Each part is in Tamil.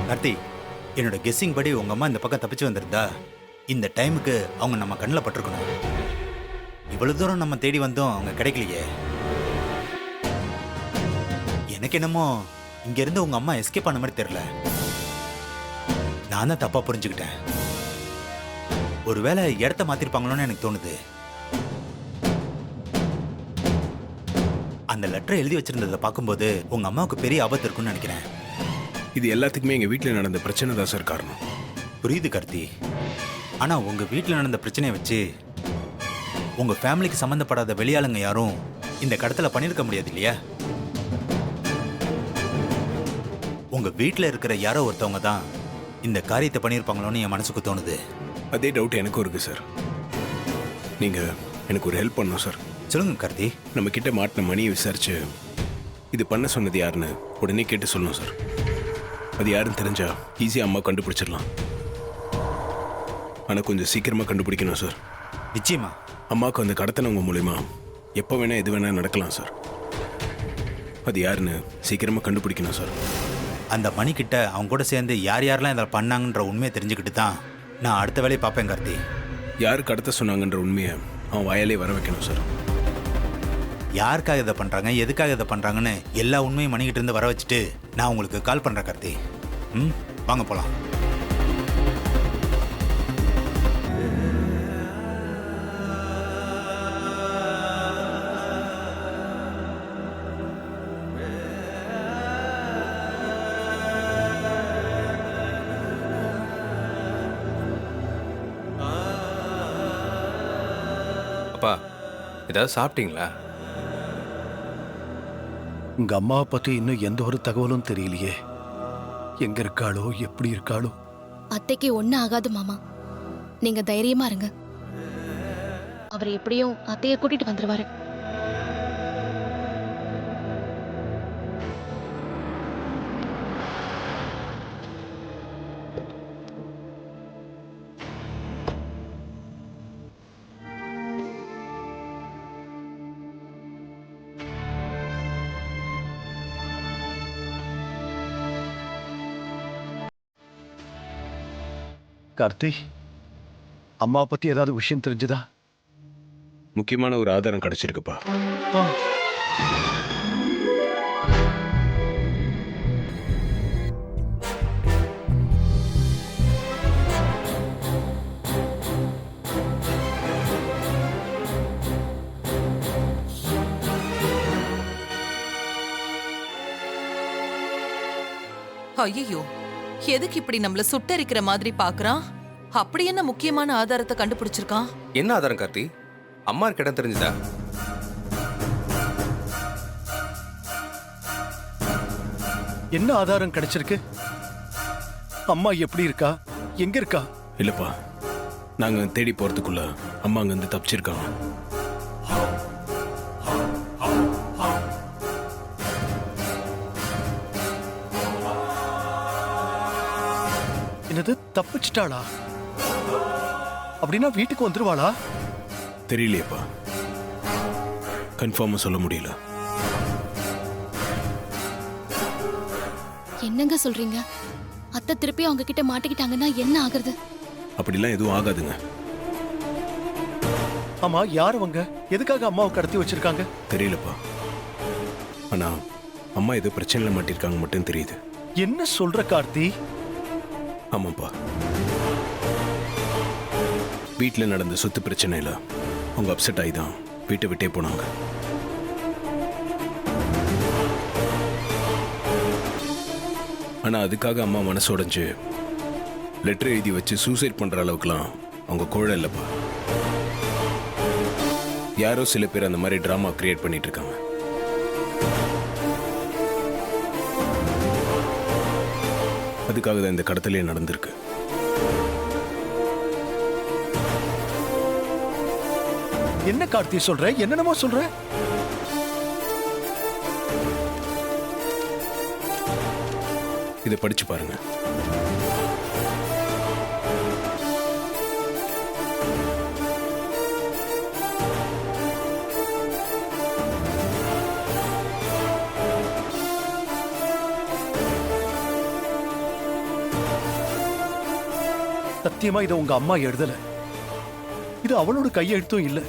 கார்த்தி, என்னோட கெஸ்ஸிங் படி உங்க அம்மா இந்த பக்கம் தப்பிச்சு வந்திருந்தா இந்த டைமுக்கு அவங்க நம்ம கண்ணில் பட்டிருக்கணும். இவ்வளவு தூரம் நம்ம தேடி வந்தோம், அவங்க கிடைக்கலையே. எனக்கு என்னமோ இங்க இருந்து உங்க அம்மா எஸ்கேப் ஆன மாதிரி தெரியல. நான் தான் தப்பா புரிஞ்சுக்கிட்டேன். ஒருவேளை இடத்த மாத்திருப்பாங்களோன்னு எனக்கு தோணுது. அந்த லெட்டரை எழுதி வச்சிருந்ததை பார்க்கும்போது உங்க அம்மாவுக்கு பெரிய ஆபத்து இருக்குன்னு நினைக்கிறேன். இது எல்லாத்துக்குமே எங்க வீட்டில் நடந்த பிரச்சனை தான் சார் காரணம். புரியுது கார்த்தி, ஆனா உங்க வீட்டில் நடந்த பிரச்சனையை வச்சு உங்க ஃபேமிலிக்கு சம்பந்தப்படாத வெளியாளுங்க யாரும் இந்த கடத்தல பண்ணிருக்க முடியாது இல்லையா? உங்க வீட்டில் இருக்கிற யாரோ ஒருத்தவங்க தான் இந்த காரியத்தை பண்ணியிருப்பாங்களோன்னு என் மனசுக்கு தோணுது. அதே டவுட் எனக்கும் இருக்கு சார். நீங்க எனக்கு ஒரு ஹெல்ப் பண்ணணும் சார். சொல்லுங்க கார்த்தி. நம்ம கிட்ட மாட்டின மணியை விசாரிச்சு இது பண்ண சொன்னது யாருன்னு உடனே கேட்டு சொல்லணும் சார். அது யாருன்னு தெரிஞ்சா ஈஸியா அம்மா கண்டுபிடிச்சிடலாம். ஆனா கொஞ்சம் சீக்கிரமா கண்டுபிடிக்கணும் சார். நிச்சயமா. அம்மாவுக்கு அந்த கடத்தினவங்க மூலமா எப்போ வேணா எது வேணா நடக்கலாம் சார். அது யாருன்னு சீக்கிரமா கண்டுபிடிக்கணும் சார். அந்த மணிக்கிட்ட அவங்க கூட சேர்ந்து யார் யாரெல்லாம் இதில் பண்ணாங்கன்ற உண்மையை தெரிஞ்சுக்கிட்டு தான் நான் அடுத்த வேலையை பார்ப்பேன் கார்த்தி. யாரு கடத்த சொன்னாங்கன்ற உண்மையை அவன் வாயாலே வர வைக்கணும் சார். யாருக்காக இதை பண்ணுறாங்க, எதுக்காக இதை பண்ணுறாங்கன்னு எல்லா உண்மையும் மணிக்கிட்ட இருந்து வர வச்சுட்டு நான் உங்களுக்கு கால் பண்ணுறேன் கார்த்தி. வாங்க போகலாம். அப்பா, ஏதாவது சாப்பிட்டீங்களா? உங்க அம்மாவை பத்தி இன்னும் எந்த ஒரு தகவலும் தெரியலையே. எங்க இருக்காளோ, எப்படி இருக்காளோ? அத்தைக்கு ஒன்னும் ஆகாது மாமா, நீங்க தைரியமா இருங்க. அவர் எப்படியும் அத்தைய கூட்டிட்டு வந்துருவாரு. கார்த்தி, அம்மாவை பத்தி ஏதாவது விஷயம் தெரிஞ்சுதா? முக்கியமான ஒரு ஆதாரம் கிடைச்சிருக்குப்பா. ஐயோ, எதுக்கு இப்படி நம்மள சுட்டரிக்கிற மாதிரி பாக்குறான்? அப்படி என்ன முக்கியமான ஆதாரத்தை கண்டுபிடிச்சிருக்கான்? என்ன ஆதாரம் கார்த்தி? அம்மா இருக்க இடம் தெரிஞ்சுதா? என்ன ஆதாரம் கிடைச்சிருக்கு? அம்மா எப்படி இருக்கா, எங்க இருக்கா? இல்லப்பா, நாங்க தேடி போறதுக்குள்ள அம்மா அங்க இருந்து தப்பிச்சிருக்காங்க. என்னது, தப்பிச்சிட்டாளா? அப்படின்னா வீட்டுக்கு வந்துருவாளா? தெரியலையப்பா, கன்ஃபார்மா சொல்ல முடியல. என்னங்க சொல்றீங்க? அத்தை திருப்பி அவங்க கிட்ட மாட்டிக்கிட்டாங்கன்னா என்ன ஆகுறது? அப்படிலாம் எதுவும் ஆகாதுங்க. ஆமா, யார் அவங்க? எதுக்காக அம்மாவை கடத்தி வச்சிருக்காங்க? தெரியலப்பா, ஆனா அம்மா ஏதோ பிரச்சனையில மாட்டிருக்காங்க மட்டும் தெரியுது. என்ன சொல்ற கார்த்தி? ஆமாப்பா, வீட்டில் நடந்த சொத்து பிரச்சனையில அவங்க அப்செட் ஆகி தான் வீட்டை விட்டே போனாங்க. ஆனா அதுக்காக அம்மா மனசு உடைஞ்சு லெட்டர் எழுதி வச்சு சூசைட் பண்ற அளவுக்குலாம் அவங்க கோழ இல்லப்பா. யாரோ சில பேர் அந்த மாதிரி டிராமா கிரியேட் பண்ணிட்டு இருக்காங்க. அதுக்காக தான் இந்த கடத்தலே நடந்திருக்கு. என்ன கார்த்தி சொல்ற? என்னென்னமோ சொல்ற. இதை படிச்சு பாருங்க. சத்தியமா இதை உங்க அம்மா எழுதல. இது அவளோட கையெழுத்தும் இல்ல.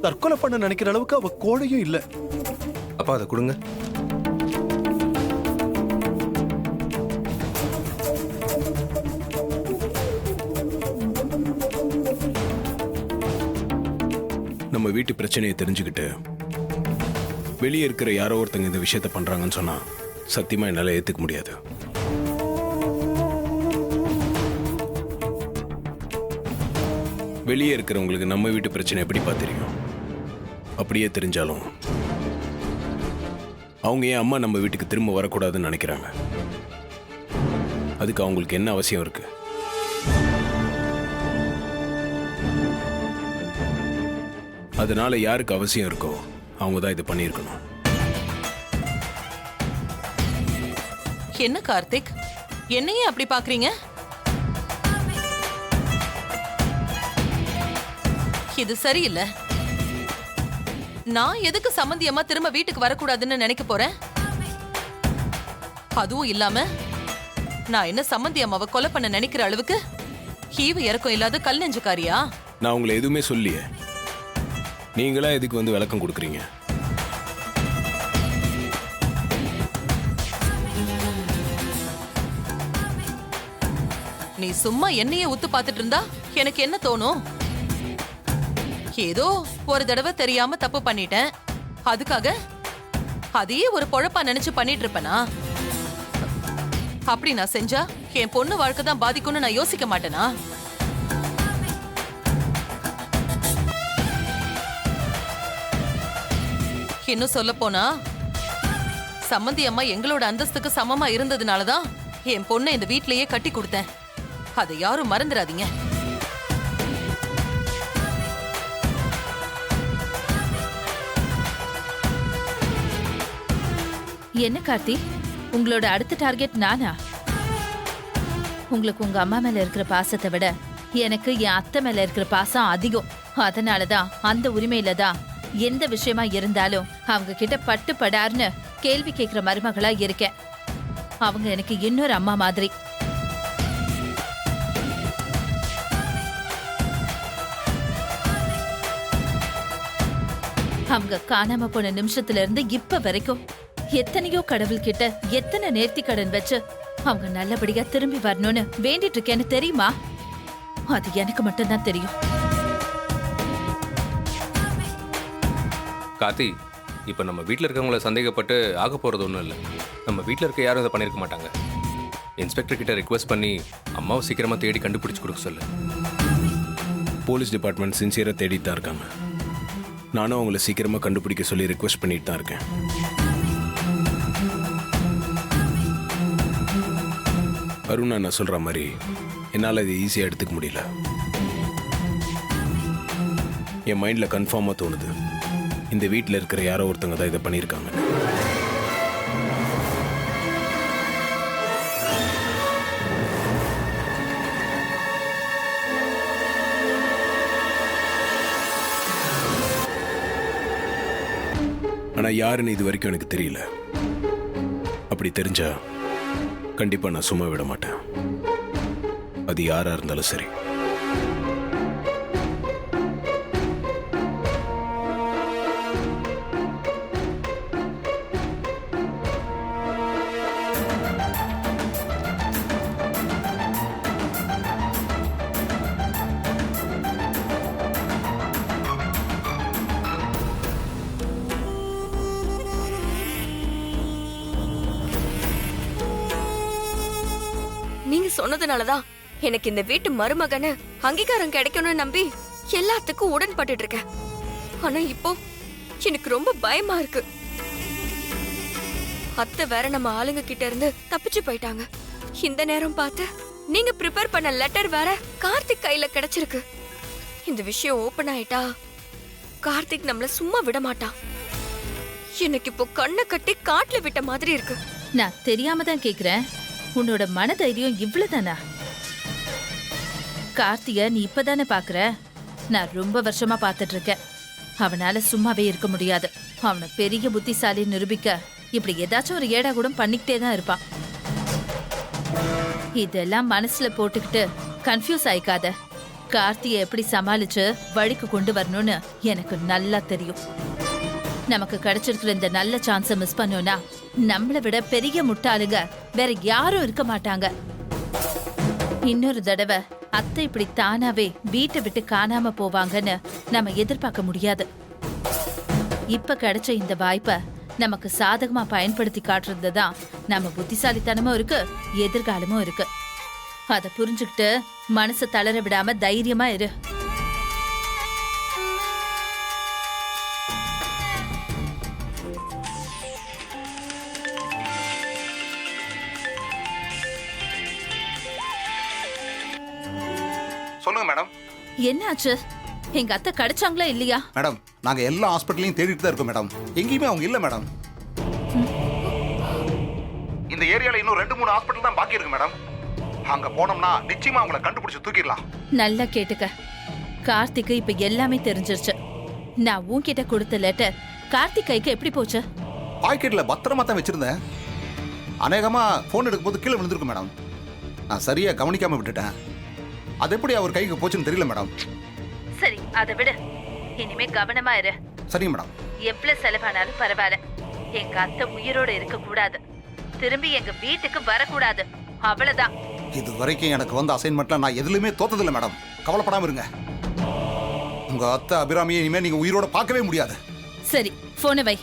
தற்கொலை பண்ண நினைக்கிற அளவுக்கு அவ கோழையும் இல்ல. அப்பா அதை கொடுங்க. நம்ம வீட்டு பிரச்சனையை தெரிஞ்சுக்கிட்டு வெளியே இருக்கிற யாரோ ஒருத்தங்க இந்த விஷயத்த பண்றாங்கன்னு சொன்னா சத்தியமா என்னால ஏத்துக்க முடியாது. வெளியே இருக்கிறவங்களுக்கு நம்ம வீட்டு பிரச்சனை எப்படிப்பா தெரியும்? அப்படியே தெரிஞ்சாலும் அவங்க ஏன் அம்மா நம்ம வீட்டுக்கு திரும்ப வரக்கூடாதுன்னு நினைக்கிறாங்க? அதுக்கு அவங்களுக்கு என்ன அவசியம் இருக்கு? அதனால யாருக்கு அவசியம் இருக்கோ அவங்க தான் இதை பண்ணியிருக்கணும். என்ன கார்த்திக், என்னையே அப்படி பாக்குறீங்க? இது சரியில்லை. நான் எதுக்கு சம்மந்தி அம்மா திரும்ப வீட்டுக்கு வரக்கூடாதுன்னு நினைக்க போறேன்? அதுவும் இல்லாம நான் என்ன சம்மந்தி அம்மாவை கொலை பண்ண நினைக்கிற அளவுக்கு ஈவு இறக்கம் இல்லாத கல் நெஞ்சுக்காரியா? நான் உங்களை எதுவுமே சொல்லியே. நீங்களா எதுக்கு வந்து விளக்கம் கொடுக்குறீங்க? நீ சும்மா என்னையே உத்து பார்த்துட்டு இருந்தா எனக்கு என்ன தோணும்? ஏதோ ஒரு தடவை தெரியாம தப்பு பண்ணிட்டேன், அதுக்காக அதையே ஒரு பொழப்பா நினைச்சு பண்ணிட்டு இருப்பேனா? அப்படி நான் செஞ்சா என் பொண்ணு வாழ்க்கை தான் பாதிக்கும்னு நான் யோசிக்க மாட்டேனா? இன்னும் சொல்ல போனா சம்மந்தி அம்மா எங்களோட அந்தஸ்துக்கு சமமா இருந்ததுனாலதான் என் பொண்ணை இந்த வீட்லயே கட்டி கொடுத்தேன். அதை யாரும் மறந்துடாதீங்க. என்ன கார்த்தி, உங்களோட அடுத்த டார்கெட் நானா? உங்களுக்கு உங்க அம்மா மேல இருக்கிற பாசத்தை விட எனக்கு என் அத்தை மேல இருக்கிற பாசம் அதிகம். அதனாலதான் அந்த உரிமையில தான் எந்த விஷயமா இருந்தாலும் அவங்க கிட்ட பட்டு படார்னு கேள்வி கேட்கிற மருமகளா இருக்கேன். அவங்க எனக்கு இன்னொரு அம்மா மாதிரி. அவங்க காணாம போன நிமிஷத்துல இருந்து இப்ப வரைக்கும் எத்தனையோ கடவுள் கிட்ட எத்தனை நேர்த்தி கடன் வச்சு அவங்க நல்லபடியா திரும்பி வரணும்னு வேண்டிட்டு இருக்கேன்னு தெரியுமா? அது எனக்கு மட்டும்தான் தெரியும். கார்த்தி, இப்போ நம்ம வீட்டில் இருக்கவங்கள சந்தேகப்பட்டு ஆக போகிறது ஒன்றும் இல்லை. நம்ம வீட்டில் இருக்க யாரும் இதை பண்ணியிருக்க மாட்டாங்க. இன்ஸ்பெக்டர் கிட்ட ரிக்வெஸ்ட் பண்ணி அம்மாவை சீக்கிரமாக தேடி கண்டுபிடிச்சு கொடுக்க சொல்லு. போலீஸ் டிபார்ட்மெண்ட் சின்சியராக தேடிட்டு தான் இருக்காங்க. நானும் அவங்கள சீக்கிரமாக கண்டுபிடிக்க சொல்லி ரிக்வெஸ்ட் பண்ணிட்டு தான் இருக்கேன். அருணா நான் சொல்கிற மாதிரி என்னால் இது ஈஸியாக எடுத்துக்க முடியல. என் மைண்டில் கன்ஃபார்மாக தோணுது, இந்த வீட்டில் இருக்கிற யாரோ ஒருத்தங்க தான் இதை பண்ணியிருக்காங்க. ஆனால் யாருன்னு இது வரைக்கும் எனக்கு தெரியல. அப்படி தெரிஞ்சா கண்டிப்பாக நான் சும்மா விட மாட்டேன். அது யாராக இருந்தாலும் சரி. நீங்க சொன்னதுனாலதான் எனக்கு இந்த வீட்டு மருமகன்னு அங்கீகாரம் கிடைக்கணும்னு நம்பி எல்லாத்துக்கும் உடன்பட்டு இருக்கேன். ஆனா இப்போ எனக்கு ரொம்ப பயமா இருக்கு. அத்தை வேற நம்ம ஆளுங்க கிட்ட இருந்து தப்பிச்சு போயிட்டாங்க. இந்த நேரம் பார்த்து நீங்க ப்ரிப்பேர் பண்ண லெட்டர் வேற கார்த்திக் கையில கிடைச்சிருக்கு. இந்த விஷயம் ஓபன் ஆயிட்டா கார்த்திக் நம்மள சும்மா விட மாட்டான். எனக்கு இப்போ கண்ணை கட்டி காட்டுல விட்ட மாதிரி இருக்கு. நான் தெரியாம தான் கேக்குறேன், உன்னோட மனதைரியம் இவ்வளவுதானா? கார்த்திய நீ இப்பதானே பாக்குற? நான் ரொம்ப வருஷமா பாத்துட்டு இருக்கேன். அவனால சும்மாவே இருக்க முடியாது. அவனை பெரிய புத்திசாலி நிரூபிக்க இப்படி ஏதாச்சும் ஒரு ஏடா கூட பண்ணிக்கிட்டே தான் இருப்பான். இதெல்லாம் மனசுல போட்டுக்கிட்டு கன்ஃபியூஸ் ஆயிக்காத. கார்த்தியை எப்படி சமாளிச்சு வழிக்கு கொண்டு வரணும்னு எனக்கு நல்லா தெரியும். நமக்கு கிடைச்சிருக்கிற இந்த நல்ல சான்ஸை மிஸ் பண்ணோம்னா நம்மளை விட பெரிய முட்டாளுங்க வேற யாரும் இருக்க மாட்டாங்க. இன்னொரு தடவை அத்தை இப்படி தானாவே வீட்டை விட்டு காணாம போவாங்கன்னு நம்ம எதிர்பார்க்க முடியாது. இப்ப கிடைச்ச இந்த வாய்ப்பை நமக்கு சாதகமா பயன்படுத்தி காட்டுறது தான் நம்ம புத்திசாலித்தனமும் இருக்கு, எதிர்காலமும் இருக்கு. அதை புரிஞ்சுக்கிட்டு மனசை தளர விடாம தைரியமா இரு. சொல்லுங்க மேடம். என்னாச்சு? எங்க அத்தை கிடைச்சாங்களா இல்லையா? மேடம், நாங்க எல்லா ஹாஸ்பிட்டலையும் தேடிட்டு தான் இருக்கோம் மேடம். எங்கேயுமே அவங்க இல்ல மேடம். இந்த ஏரியால இன்னும் 2-3 ஹாஸ்பிட்டல் தான் பாக்கி இருக்கு மேடம். அங்க போனோம்னா நிச்சயமா அவங்கள கண்டுபிடிச்சு தூக்கிடலாம். நல்லா கேட்டுக்க. கார்த்திக்கு இப்ப எல்லாமே தெரிஞ்சிருச்சு. நான் உன்கிட்ட கொடுத்த லெட்டர் கார்த்திக் கைக்கு எப்படி போச்சு? பாக்கெட்ல பத்திரமா தான் வச்சிருந்தேன். அநேகமா போன் எடுக்கும்போது கீழே விழுந்திருக்கு மேடம். நான் சரியா கவனிக்காம விட்டுட்டேன். அது எப்படி அவர் கைக்கு போச்சுன்னு தெரியல மேடம். சரி, அதை விடு. இனிமே கவனமா இரு. சரிங்க மேடம். எவ்வளவு செலவானாலும் பரவாயில்ல, எங்க அத்தை உயிரோட இருக்க கூடாது, திரும்பி எங்க வீட்டுக்கு வரக்கூடாது, அவ்வளவுதான். இது வரைக்கும் எனக்கு வந்த அசைன்மெண்ட்ல நான் எதுலையுமே தோத்ததில்லை மேடம். கவலைப்படாம இருங்க. உங்க அத்தை அபிராமியை இனிமே நீங்க உயிரோட பார்க்கவே முடியாது. சரி, போனை வை.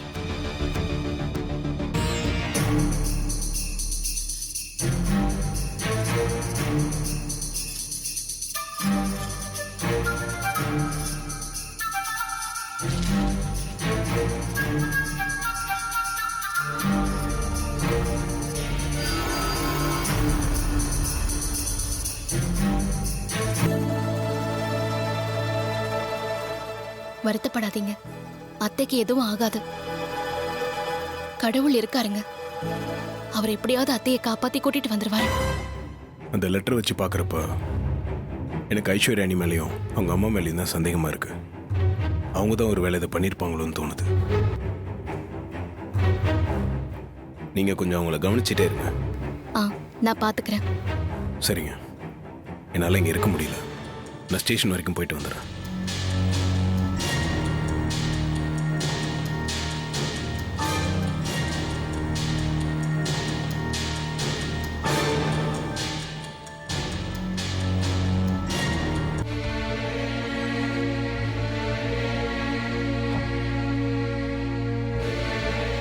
வருத்தப்படாதீங்க, அத்தைக்கு எதுவும் ஆகாது. கடவுள் இருக்காருங்க, அவர் எப்படியாவது அத்தையை காப்பாத்தி கூட்டிட்டு வந்துருவாரு. அந்த லெட்டர் வச்சு பார்க்குறப்ப எனக்கு ஐஸ்வர்யா அணி மேலேயும் அவங்க அம்மா மேலேயும் தான் சந்தேகமா இருக்கு. அவங்க தான் ஒரு வேலை இதை பண்ணியிருப்பாங்களோன்னு தோணுது. நீங்க கொஞ்சம் அவங்கள கவனிச்சுட்டே இருங்க. நான் பாத்துக்கிறேன். சரிங்க. என்னால் இங்கே இருக்க முடியல. நான் ஸ்டேஷன் வரைக்கும் போயிட்டு வந்துடுறேன்.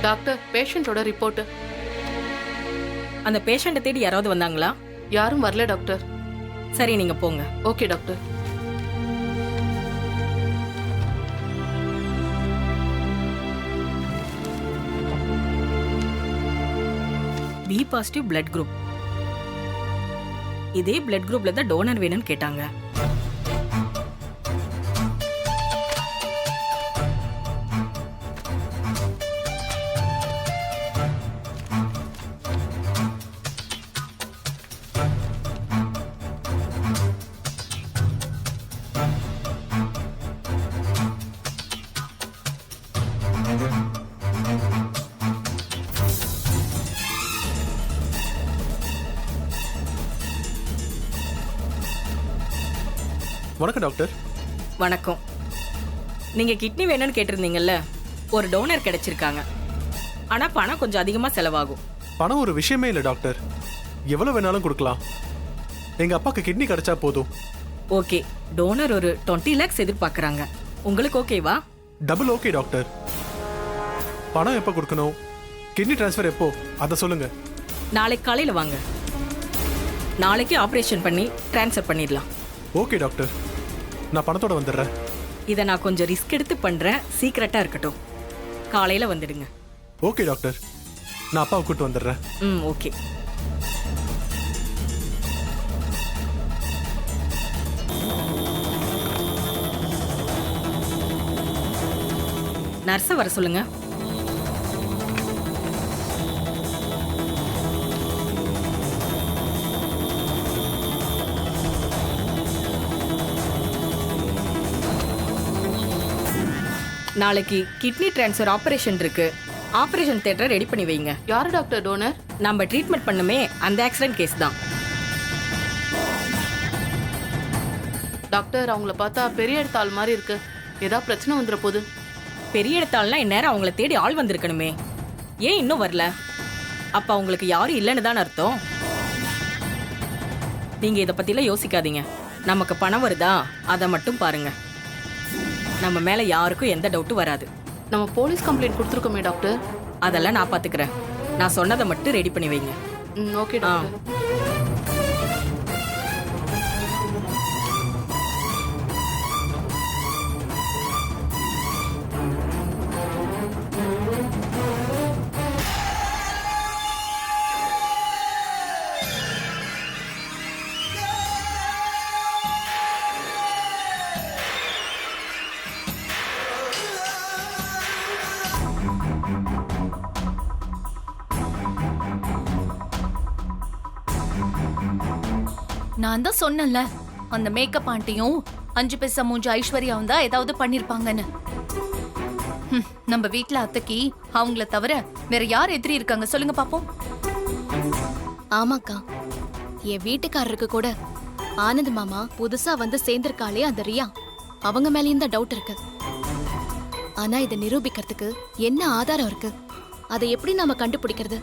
டாக்டர், பேஷண்டோட ரிப்போர்ட். அந்த பேஷண்ட்டை தேடி யாராவது வந்தாங்களா? யாரும் வரல டாக்டர். சரி, நீங்க போங்க. Okay doctor. B positive blood group. இதே பிளட் குரூப்ல தான் டோனர் வேணும்னு கேட்டாங்க. வணக்கம் டாக்டர். வணக்கம். நீங்க கிட்னி வேணும்னு கேட்டிருந்தீங்கல்ல, ஒரு டோனர் கிடைச்சிருக்காங்க. ஆனா பணம் கொஞ்சம் அதிகமா செலவாகும். பணம் ஒரு விஷயமே இல்லை டாக்டர், எவ்வளவு வேணாலும் கொடுக்கலாம். எங்க அப்பாக்கு கிட்னி கிடைச்சா போதும். ஓகே, டோனர் ஒரு 20 lakhs எதிர்பார்க்கறாங்க. உங்களுக்கு ஓகேவா? Double okay doctor. பணம் எப்போ கொடுக்கணும், கிட்னி டிரான்ஸ்ஃபர் எப்போ, அதை சொல்லுங்க. நாளைக்கு காலையில வாங்க. நாளைக்கு ஆபரேஷன் பண்ணி டிரான்ஸ்ஃபர் பண்ணிடலாம். ஓகே டாக்டர், நான் பணத்தோட வந்துடுறேன். இதை நான் கொஞ்சம் ரிஸ்க் எடுத்து பண்றேன், சீக்கிரட்டா இருக்கட்டும். காலையில வந்துடுங்க. ஓகே டாக்டர், நான் அப்பாவை கூட்டு வந்துடுறேன். ஓகே. நர்ஸை வர சொல்லுங்க. நாளைக்கு கிட்னி டிரான்ஸ்ஃபர் ஆபரேஷன் இருக்கு. ஆபரேஷன் தியேட்டரை ரெடி பண்ணி வைங்க. யாரு டாக்டர் டோனர்? நம்ம ட்ரீட்மெண்ட் பண்ணுமே, அந்த ஆக்சிடென்ட் கேஸ் தான். டாக்டர் அவங்கள பார்த்தா பெரிய இடத்த ஆள் மாதிரி இருக்கு. ஏதாவது பிரச்சனை வந்துட போகுது. பெரிய இடத்தாள்னா இந்நேரம் அவங்கள தேடி ஆள் வந்திருக்கணுமே. ஏன் இன்னும் வரல? அப்ப அவங்களுக்கு யாரும் இல்லைன்னு தானே அர்த்தம். நீங்க இதை பத்திலாம் யோசிக்காதீங்க. நமக்கு பணம் வருதா அதை மட்டும் பாருங்க. நம்ம மேல யாருக்கும் எந்த டவுட்டும் வராது. நம்ம போலீஸ் கம்ப்ளைண்ட் கொடுத்துருக்கோமே டாக்டர். அதெல்லாம் நான் பாத்துக்கிறேன். நான் சொன்னதை மட்டும் ரெடி பண்ணி வைங்க. Okay doctor. நான் தான் சொன்னேன்ல, அந்த மேக்கப் ஆண்டியும் 5 பைசா மூஞ்சி ஐஸ்வர்யாவும் தான் ஏதாவது பண்ணிருப்பாங்கன்னு. நம்ம வீட்ல அத்தைக்கு அவங்கள தவிர வேற யார் எதிரி இருக்காங்க சொல்லுங்க பாப்போம். ஆமாக்கா, என் வீட்டுக்காரருக்கு கூட ஆனந்த் மாமா புதுசா வந்து சேர்ந்திருக்காளே அந்த ரியா, அவங்க மேலேயும் தான் டவுட் இருக்கு. ஆனா இதை நிரூபிக்கிறதுக்கு என்ன ஆதாரம் இருக்கு? அதை எப்படி நாம கண்டுபிடிக்கிறது?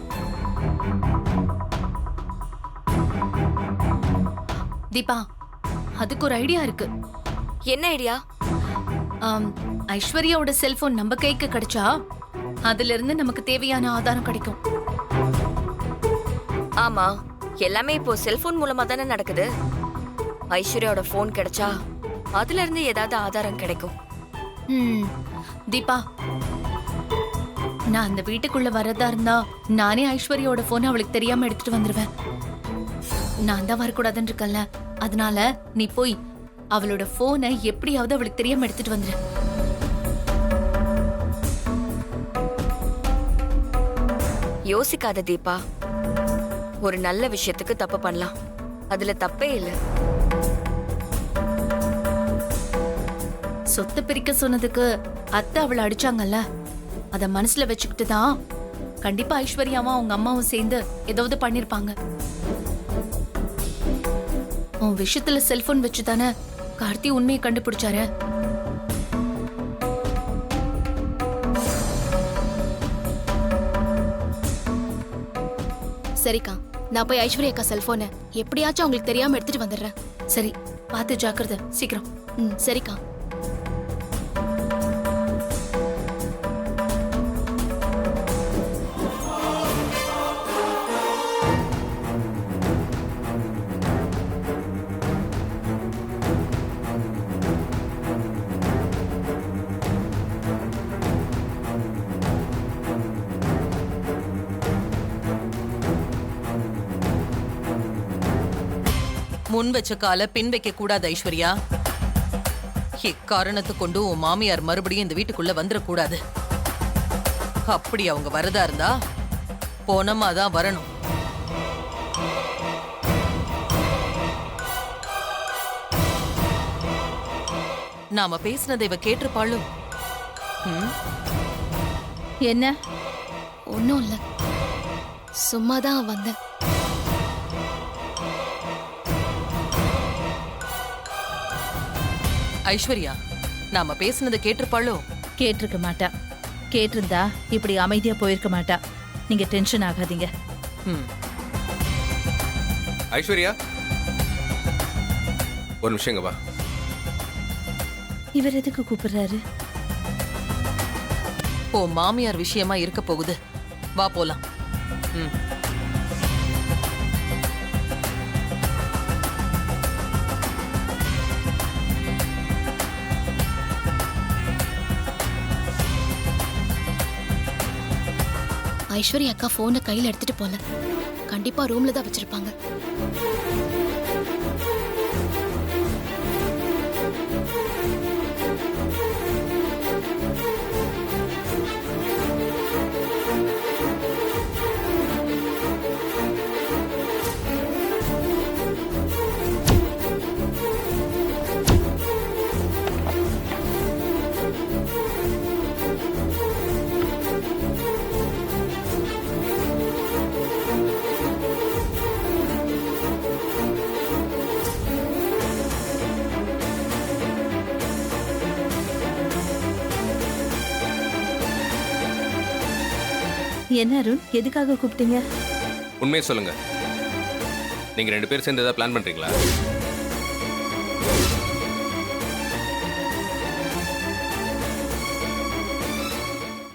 தீபா, அதுக்கு ஒரு ஐடியா இருக்கு. என்ன ஐடியா? ஐஸ்வர்யாவோட செல்போன் நம்ம கைக்கு கிடைச்சா அதுல இருந்து நமக்கு தேவையான ஆதாரம் கிடைக்கும். ஆமா, எல்லாமே இப்போ செல்போன் மூலமா தானே நடக்குது. ஐஸ்வர்யாவோட போன் கிடைச்சா அதுல இருந்து ஏதாவது ஆதாரம் கிடைக்கும். தீபா, நான் அந்த வீட்டுக்குள்ள வரதா இருந்தா நானே ஐஸ்வர்யாவோட போன் அவளுக்கு தெரியாம எடுத்துட்டு வந்துருவேன். நான் தான் வரக்கூடாதுன்னு இருக்கல, அதனால நீ போய் அவளோட போனை எப்படியாவது அவளுக்கு தெரியாம எடுத்துட்டு வந்துரு. யோசிக்காத தீபா, ஒரு நல்ல விஷயத்துக்கு தப்பு பண்ணலாம், அதுல தப்பே இல்ல. சொத்து பிரிக்க சொன்னதுக்கு அத்தை அவளை அடிச்சாங்கல்ல, அத மனசுல வச்சுக்கிட்டு தான் கண்டிப்பா ஐஸ்வர்யாவும் அவங்க அம்மாவும் சேர்ந்து ஏதாவது பண்ணிருப்பாங்க. உன் விஷயத்துல செல்போன் வச்சு தானே கார்த்தி உண்மையை கண்டுபிடிச்சாரு. சரிக்கா, நான் போய் ஐஸ்வர்யா அக்கா செல்போனை எப்படியாச்சும் அவங்களுக்கு தெரியாம எடுத்துட்டு வந்துடுறேன். சரி, பார்த்து ஜாக்கிரதை, சீக்கிரம். சரிக்கா. முன் வச்ச கால பின் வைக்க கூடாது ஐஸ்வர்யா. இக்காரணத்தை கொண்டு உன் மாமியார் மறுபடியும் இந்த வீட்டுக்குள்ள வந்துடக்கூடாது. அப்படி அவங்க வரதா இருந்தா போனமா தான் வரணும். நாம பேசினதை இவ கேட்டிருப்பாளோ? என்ன? ஒன்னும் இல்ல, சும்மாதான் வந்தேன். ஐஸ்வர்யா, நாம பேசினதை கேட்டிருப்பாளோ? கேட்டிருக்க மாட்டா. கேட்டிருந்தா இப்படி அமைதியா போயிருக்க மாட்டா. நீங்க டென்ஷன் ஆகாதீங்க. ஐஸ்வர்யா, ஒரு நிமிஷங்க வா. இவர் எதுக்கு கூப்பிடுறாரு? ஓ மாமியார் விஷயமா இருக்க போகுது, வா போலாம். ஐஸ்வர்யா அக்கா போனை கையில எடுத்துட்டு போல, கண்டிப்பா ரூம்ல தான் வச்சிருப்பாங்க. என்ன அருண், எதுக்காக கூப்பிட்டீங்க? உண்மையை சொல்லுங்க, நீங்க 2 பேரும் சேர்ந்து ஏதாவது பிளான் பண்றீங்களா?